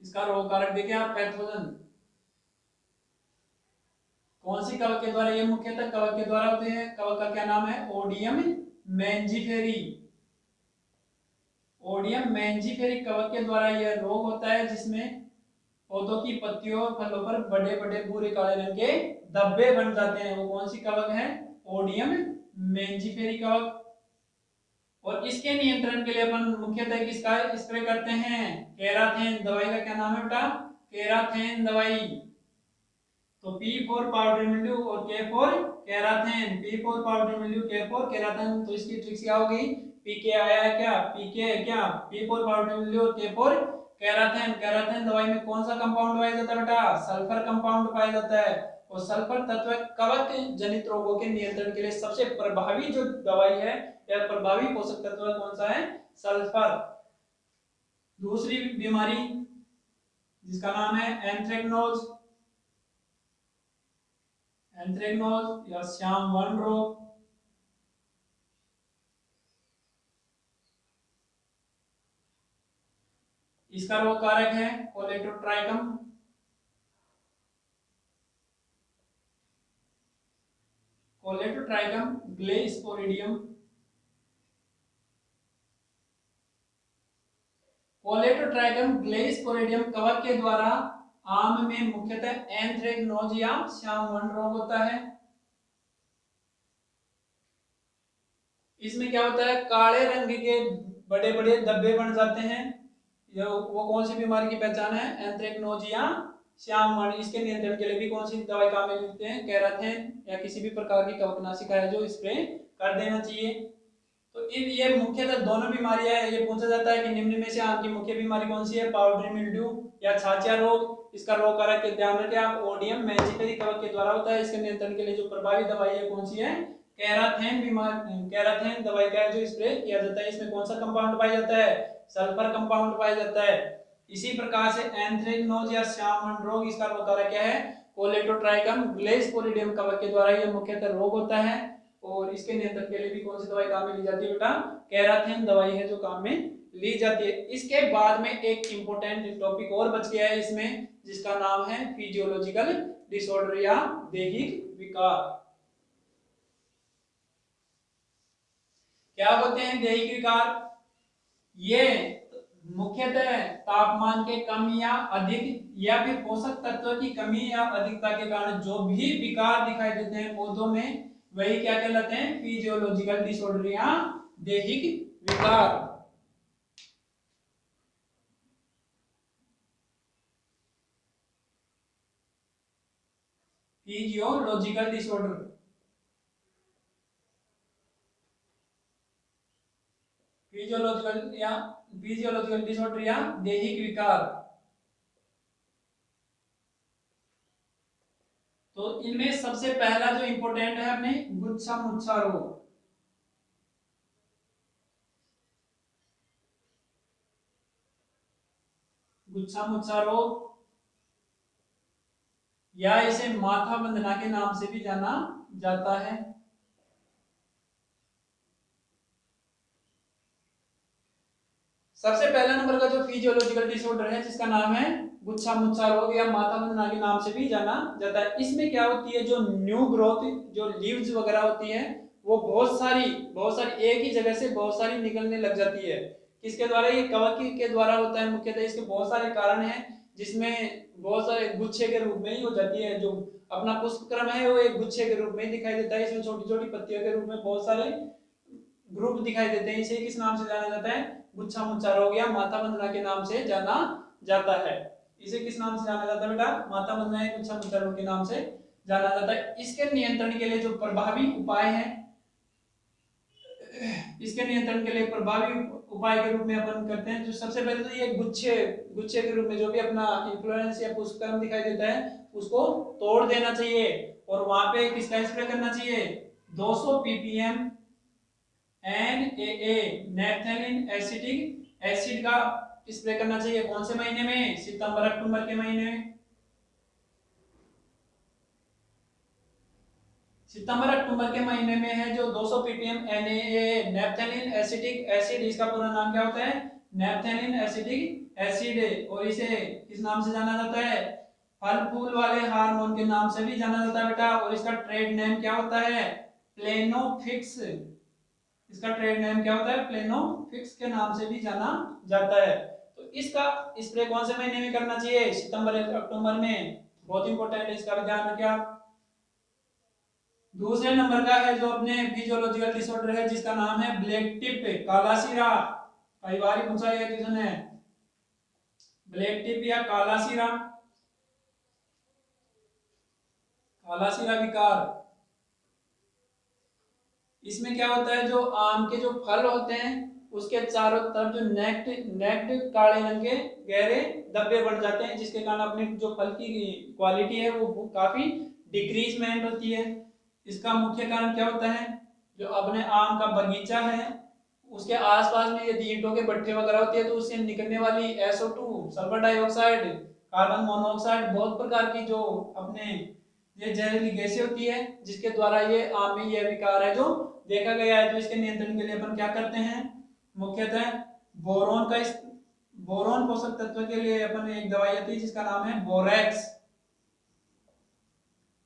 इसका रोग कारक देखिए आप, पैथोजन। कौन सी कवक के द्वारा? ये मुख्यतः कवक के द्वारा होते हैं। कवक का क्या नाम है? ओडियम मैंजीफेरी। ओडियम मैंजीफेरी कवक के द्वारा यह रोग होता है जिसमें पौधों की पत्तियों और फलों पर बड़े बड़े भूरे काले रंग के धब्बे बन जाते हैं। वो कौन सी कवक है? ओडियम मैंजीफेरी कवक। और इसके नियंत्रण के लिए अपन मुख्यतः किसका स्प्रे करते हैं? केराथेन दवाई का क्या नाम है बेटा? केराथेन दवाई। तो P फॉर पाउडर मिल्ड्यू और K for Karathane. P for powder mildew, K for Karathane. तो इसकी ट्रिक्स क्या होगी? PK आया है क्या? PK है क्या? P फॉर पाउडर मिल्ड्यू और K फॉर केराथेन। केराथेन दवाई में कौन सा कंपाउंड पाया जाता है बेटा? सल्फर कंपाउंड पाया जाता है। और सल्फर तत्व कवक जनित रोगों के नियंत्रण के लिए सबसे प्रभावी जो दवाई है या प्रभावी पोषक तत्व कौन सा है? सल्फर। दूसरी बीमारी जिसका नाम है एंथ्रेक्नोज, एंथ्रेक्नोज या श्याम वर्ण रोग। इसका रोग कारक है कोलेटोट्राइकम। कोलेटोट्राइकम ग्लेस्पोरिडियम। कोलेटोट्राइकम ग्लेस्पोरिडियम कवक के द्वारा आम में मुख्यतः एंथ्रेक्नोज या श्याम वर्ण रोग होता है। इसमें क्या होता है? काले रंग के बड़े बड़े धब्बे बन जाते हैं। वो कौन सी बीमारी की पहचान है? एंथ्रेक्नोज या श्याम वर्ण। इसके नियंत्रण के लिए भी कौन सी दवाई काम में लेते हैं? केराथेन या किसी भी प्रकार की कवकनाशिका है जो स्प्रे कर देना चाहिए। तो ये मुख्यतः दोनों बीमारियां है। ये पूछा जाता है कि निम्न में से आम की मुख्य बीमारी कौन सी है? पाउडरी मिल्ड्यू या छाछिया रोग। इसका रोग कारक के ध्यान रखें आप, ओडियम मैंजीफेरी कवक के द्वारा होता है। इसके नियंत्रण के लिए जो प्रभावी दवाई है कौन सी है? केराथेन केराथेन दवाई का जो स्प्रे किया जाता है। इसमें कौन सा कंपाउंड पाया जाता है? सल्फर कंपाउंड पाया जाता है। इसी प्रकार से एंथ्रेक्नोज या श्याम वर्ण रोग, इसका रोग कारक क्या है? कोलेटोट्राइकम ग्लेस्पोरिडियम कवक के द्वारा यह मुख्यतः रोग होता है। और इसके नियंत्रण के लिए भी कौन सी दवाई काम में ली जाती है बेटा? केराथेन दवाई है जो काम में ली जाती है। इसके बाद में एक इंपॉर्टेंट टॉपिक और बच गया है इसमें जिसका नाम है फिजियोलॉजिकल डिसऑर्डर या दैहिक विकार। क्या होते हैं दैहिक विकार? ये मुख्यतः तापमान के कम या अधिक या फिर पोषक तत्व की कमी या अधिकता के कारण जो भी विकार दिखाई देते हैं पौधों में, वही क्या कहलाते हैं? फिजियोलॉजिकल डिसऑर्डर या दैहिक विकार। फिजियोलॉजिकल डिसऑर्डर, फिजियोलॉजिकल डिसऑर्डर या दैहिक विकार। तो इनमें सबसे पहला जो इंपॉर्टेंट है अपने गुच्छा मुच्छा रोग। गुच्छा मुच्छा रोग या इसे माथा बंधना के नाम से भी जाना जाता है। सबसे पहला नंबर का जो फिजियोलॉजिकल डिसऑर्डर है जिसका नाम है गुच्छा मुच्छा रोग या माथा बंधना के नाम से भी जाना जाता है। इसमें क्या होती है, जो न्यू ग्रोथ जो लीव्स वगैरह होती है वो बहुत सारी एक ही जगह से बहुत सारी निकलने लग जाती है। किसके द्वारा? ये कवक के द्वारा होता है मुख्यतः। इसके बहुत सारे कारण हैं जिसमें बहुत सारे गुच्छे के रूप में ही हो जाती है। जो अपना पुष्प क्रम है वो एक गुच्छे के रूप में ही दिखाई देता है। इसमें छोटी छोटी पत्तियों के रूप में बहुत सारे ग्रुप दिखाई देते हैं। इसे किस नाम से जाना जाता है? गुच्छा मुच्छा रोग या माथा बंधना के नाम से जाना जाता है। इसे किस नाम से जाना जाता है बेटा? माथा बंधना या गुच्छा मुच्छा रोग के नाम से जाना जाता है। इसके नियंत्रण के लिए जो प्रभावी उपाय हैं, इसके नियंत्रण के लिए प्रभावी उपाय के रूप में अपन करते हैं। जो सबसे पहले तो ये गुच्छे गुच्छे के रूप में जो भी अपना इन्फ्लुएंस या पुष्पक्रम दिखाई देता है उसको तोड़ देना चाहिए और वहां पे किसका स्प्रे करना चाहिए? 200 ppm NaA नैप्थेलिन एसिटिक एसिड का स्प्रे करना चाहिए। कौन से महीने में? सितंबर अक्टूबर के महीने में। सितंबर अक्टूबर के महीने में है जो 200 ppm NaA नैप्थेलिन एसिटिक एसिड। इसका पूरा नाम क्या होता है? नैप्थेलिन एसिटिक एसिड। और इसे किस नाम से जाना जाता है? फल फूल वाले हार्मोन के नाम से भी जाना जाता है बेटा। और इसका ट्रेड नेम क्या होता है? प्लेनोफिक्स। इसका ट्रेड नेम क्या होता है? प्लेनोफिक्स के नाम से भी जाना जाता है। तो इसका स्प्रे कौन से महीने में करना चाहिए? सितंबर अक्टूबर में। बहुत इंपॉर्टेंट है, इसका भी ध्यान रखिए आप। दूसरे नंबर का है जो अपने फिजियोलॉजिकल डिसऑर्डर है जिसका नाम है ब्लैक टिप काला सिरा। कई बार पूछा गया क्वेश्चन है, ब्लैक टिप या काला सिरा, काला सिरा विकार। इसमें क्या होता है, जो आम के जो फल होते हैं उसके चारों तरफ जो नेक्ड नेक्ड काले रंग के गहरे धब्बे बन जाते हैं जिसके कारण अपने जो फल की क्वालिटी है वो काफी डिक्रीजमेंट होती है। इसका मुख्य कारण क्या होता है? जो अपने आम का बगीचा है उसके आसपास में यदि ईंटों के भट्ठे वगैरह होती है तो उससे निकलने वाली SO2 sulphur dioxide carbon monoxide बहुत प्रकार की जो अपने ये जहरीली गैसें होती है जिसके द्वारा ये आम में यह विकार है जो देखा गया है। तो इसके नियंत्रण के लिए अपन क्या करते हैं? मुख्यतः बोरोन का बोरोन पोषक तत्व के लिए अपन एक दवाई आती है जिसका नाम है बोरेक्स।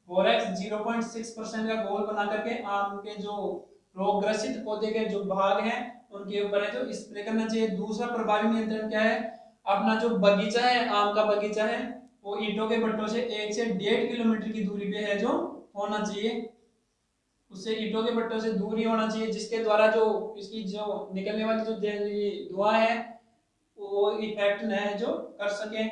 बोरेक्स 0.6% का घोल बना करके आम के जो रोगग्रसित पौधे के जो भाग हैं उनके ऊपर है जो स्प्रे करना चाहिए। दूसरा प्रभावी नियंत्रण क्या है? अपना जो बगीचा है, आम का बगीचा है, वो ईंटों के भट्टों से 1 से 1.5 किलोमीटर की दूरी पे है जो होना चाहिए। उससे ईंटों के भट्टों से दूर ही होना चाहिए जिसके द्वारा जो इसकी जो निकलने वाली जो धुआं है वो इफेक्ट न है जो कर सके।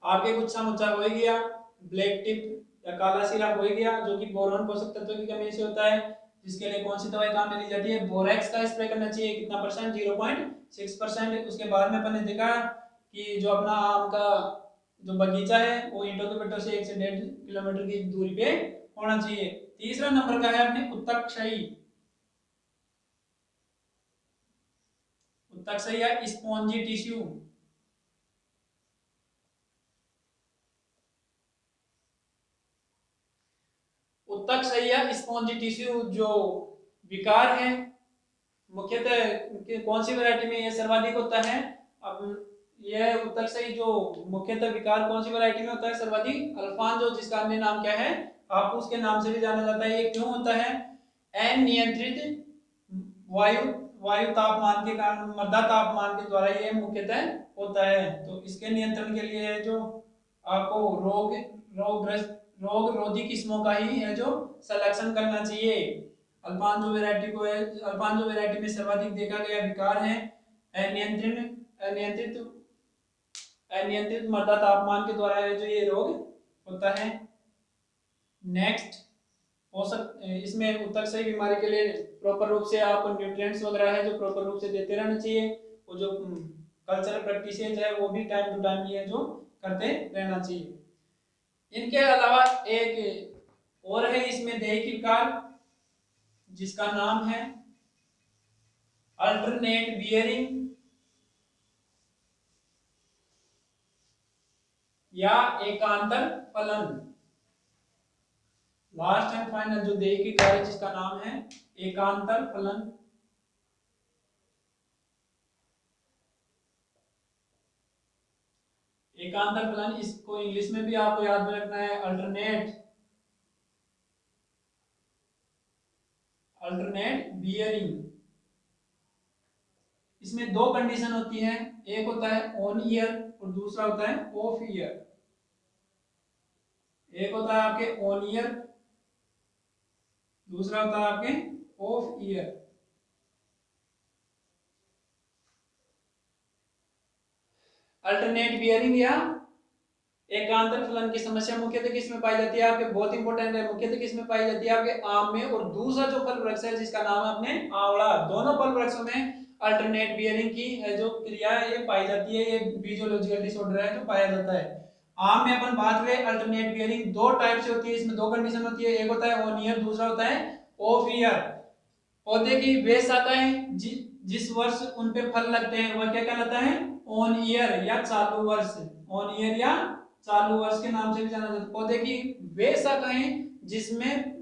आगे गुच्छा मुच्छा हो गया, ब्लैक टिप या काला सिरा हो गया जो कि बोरॉन पोषक तत्व की कमी से होता है, जिसके लिए कौन सी दवाई काम में ली जाती है? बोरेक्स का स्प्रे करना चाहिए। कितना परसेंट? 0.6%। उसके बाद में अपन ने देखा कि जो अपना आम का जो बगीचा है वो ईंटों के भट्टों से 1 से 1.5 किलोमीटर की दूरी पे होना चाहिए। तीसरा नंबर का है अपने उत्तकक्षयी, उत्तकक्षयी या स्पॉन्जी टिश्यू। उत्तकक्षयी या स्पॉन्जी टिश्यू जो विकार है मुख्यतः कौन सी वैरायटी में ये सर्वाधिक होता है? अब यह उत्तकसई जो मुख्यतः विकार कौन सी वैरायटी में होता है? सर्वाधिक अल्फांजो, जिसका अन्य नाम क्या है? हापुस के नाम से भी जाना जाता है। ये क्यों होता है? अनियंत्रित वायु वायु तापमान के कारण, मृदा तापमान के द्वारा ये मुख्यतः होता है। तो इसके नियंत्रण के लिए है जो आपको रोग रोधी किस्मों का ही है जो सलेक्शन करना चाहिए। अल्फांजो वैरायटी को है, अल्फांजो वैरायटी में सर्वाधिक देखा गया विकार है अनियंत्रित अनियंत्रित मृदा तापमान के द्वारा है जो ये रोग होता है। नेक्स्ट पोषक, इसमें उत्तकसई बीमारी के लिए प्रॉपर रूप से आप न्यूट्रिएंट्स वगैरह है जो प्रॉपर रूप से देते रहना चाहिए। वो जो कल्चरल प्रैक्टिसेस है वो भी टाइम टू टाइम ये जो करते रहना चाहिए। इनके अलावा एक और है इसमें दैहिक विकार, जिसका नाम है अल्टरनेट बियरिंग या एकांतर फलन। लास्ट एंड फाइनल जो दैहिक कार्य जिसका नाम है एकांतर फलन। एकांतर फलन, इसको इंग्लिश में भी आपको याद में रखना है अल्टरनेट बियरिंग। इसमें दो कंडीशन होती है, एक होता है ऑन ईयर और दूसरा होता है ऑफ ईयर। एक होता है आपके ऑन ईयर, दूसरा होता है आपके ऑफ ईयर। अल्टरनेट बियरिंग या एकांतर फलन की समस्या मुख्यतः किस में पाई जाती है? आपके बहुत इंपॉर्टेंट है, मुख्यतः किस में पाई जाती है? आपके आम में। और दूसरा जो फल वृक्ष है जिसका नाम है अपने आंवला, दोनों फल वृक्षों में अल्टरनेट बियरिंग की है जो क्रिया है ये पाई जाती है। ये फिजियोलॉजिकल डिसऑर्डर है जो पाया जाता है। आम में अपन बात करें अल्टरनेट बियरिंग दो टाइप से होती है, इसमें दो कंडीशन होती है, एक होता है ऑन ईयर, दूसरा होता है ऑफ ईयर। पौधे की वे शाखाएं जिस वर्ष उन पे फल लगते हैं वह क्या कहलाता है? ऑन ईयर या चालू वर्ष। ऑन ईयर या चालू वर्ष के नाम से भी जाना जाता है। पौधे की वे शाखाएं जिसमें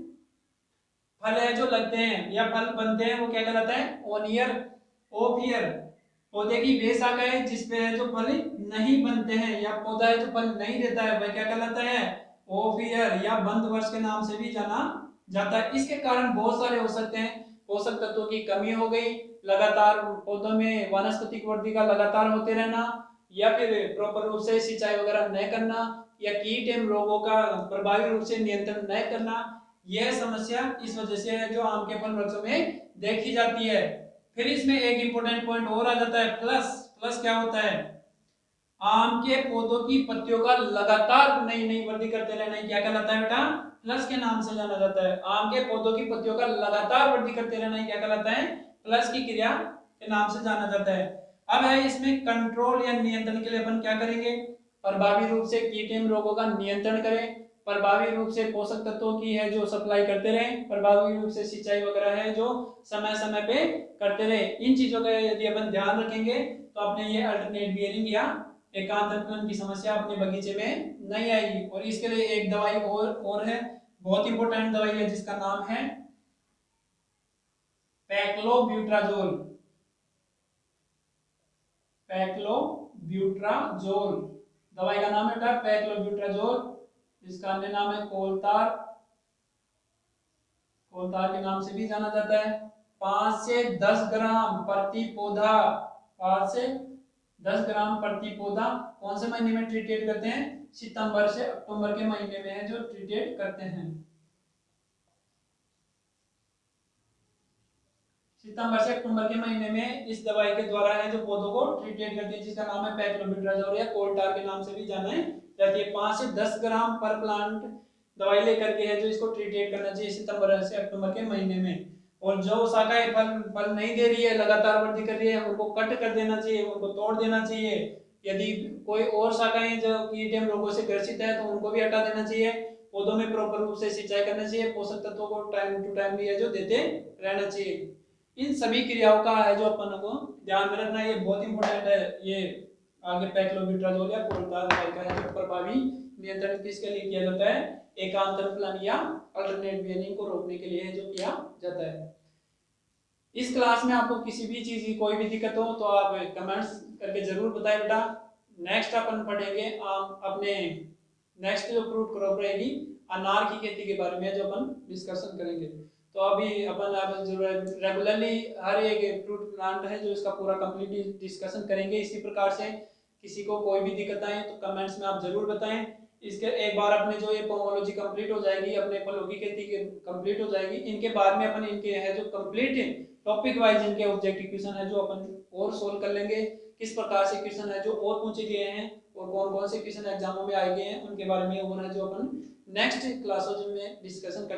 फल है जो लगते हैं या फल बनते हैं वो क्या कहलाता है? On year. ऑफ ईयर पौधे की वे शाखाएं जिसपे है जो फल नहीं बनते हैं या पौधा है जो फल नहीं देता है वह क्या कहलाता है? ऑफ ईयर या बंद वर्ष के नाम से भी जाना जाता है। इसके कारण बहुत सारे हो सकते हैं, पोषक तत्वों की कमी हो गई, लगातार पौधों में वानस्पतिक वृद्धि का लगातार होते रहना, या फिर प्रॉपर रूप से सिंचाई वगैरह न करना, या कीट एवं रोगों का प्रभावी रूप से नियंत्रण न करना। यह समस्या इस वजह से है जो आम के फल वृक्षों में देखी जाती है। फिर इसमें एक इंपॉर्टेंट पॉइंट और आ जाता है प्लस। प्लस क्या होता है? आम के पौधों की पत्तियों का लगातार नई नई वृद्धि करते रहना क्या कहलाता है बेटा? प्लस के नाम से जाना जाता है। आम के पौधों की पत्तियों का लगातार वृद्धि करते रहना क्या कहलाता है? प्लस की क्रिया के नाम से जाना जाता है। अब है इसमें कंट्रोल या नियंत्रण के लिए अपन क्या करेंगे? प्रभावी रूप से कीट एवं रोगों का नियंत्रण करें, प्रभावी रूप से पोषक तत्वों की है जो सप्लाई करते रहें, प्रभावी रूप से सिंचाई वगैरह है जो समय समय पे करते रहे। इन चीजों का यदि अपन ध्यान रखेंगे तो अपने ये अल्टरनेट बियरिंग या एकांतर फलन की समस्या अपने बगीचे में नहीं आएगी। और इसके लिए एक दवाई और है, बहुत इंपॉर्टेंट दवाई है जिसका नाम है पैक्लोब्यूट्राजोल। पैक्लोब्यूट्राजोल दवाई का नाम है पैक्लोब्यूट्राजोल, जिसका अन्य नाम है कोलतार। कोलतार के नाम से भी जाना जाता है। 5 से 10 ग्राम प्रति पौधा, 5 से 10 ग्राम प्रति पौधा कौन से महीने में ट्रीटेड करते हैं? सितंबर से अक्टूबर के महीने में है जो ट्रीटेड करते हैं। सितंबर से अक्टूबर के महीने में इस दवाई के द्वारा है जो पौधों को ट्रीटेड करती है, जिसका नाम है पैक्लोब्यूट्राजोल या कोल्टार के नाम से भी जाना जाती है। 5 से 10 ग्राम पर प्लांट दवाई लेकर के है जो इसको ट्रीटेड करना चाहिए सितंबर से अक्टूबर के महीने में। और जो शाखाएं फल नहीं दे रही है, लगातार वृद्धि कर रही है, उनको कट कर देना चाहिए, उनको तोड़ देना चाहिए। यदि कोई और शाखाएं जो कीट एवं रोगों से ग्रसित है तो उनको भी हटा देना चाहिए। पौधों में प्रॉपर रूप से सिंचाई करना चाहिए, पोषक तत्वों को टाइम टू टाइम भी है जो देते रहना चाहिए। इन सभी क्रियाओं का है जो अपन को ध्यान में रखना है, ये बहुत इंपॉर्टेंट है। ये आगे पैक्लोब्यूट्राजोल या कोल्टार दवाई का है जो प्रभावी नियंत्रण किसके लिए किया जाता है? एकांतर फलन या अल्टरनेट बियरिंग को रोकने के लिए है जो किया जाता है। इस क्लास में आपको किसी भी चीज की कोई भी दिक्कत हो तो आप कमेंट्स करके जरूर बताएं बेटा। नेक्स्ट अपन पढ़ेंगे अपने नेक्स्ट जो फ्रूट क्रॉप रहेगी अनार की खेती के बारे में जो अपन डिस्कशन करेंगे। तो अभी अपन जो रेगुलरली हर एक फ्रूट प्लांट है जो इसका पूरा कंप्लीट डिस्कशन करेंगे। इसी प्रकार से किसी को कोई भी दिक्कत आए तो कमेंट्स में आप जरूर बताएं। इसके एक बार अपने जो ये पोमोलॉजी कंप्लीट हो जाएगी, अपने फलों की खेती के कंप्लीट हो जाएगी, इनके बाद में अपन इनके है जो कंप्लीट टॉपिक वाइज इनके ऑब्जेक्टिव क्वेश्चन है जो अपन और सोल्व कर लेंगे। किस प्रकार से क्वेश्चन है जो और पूछे गए हैं और कौन कौन से क्वेश्चन एग्जामों में आए गए हैं उनके बारे में और है जो अपन नेक्स्ट क्लासों में डिस्कशन कर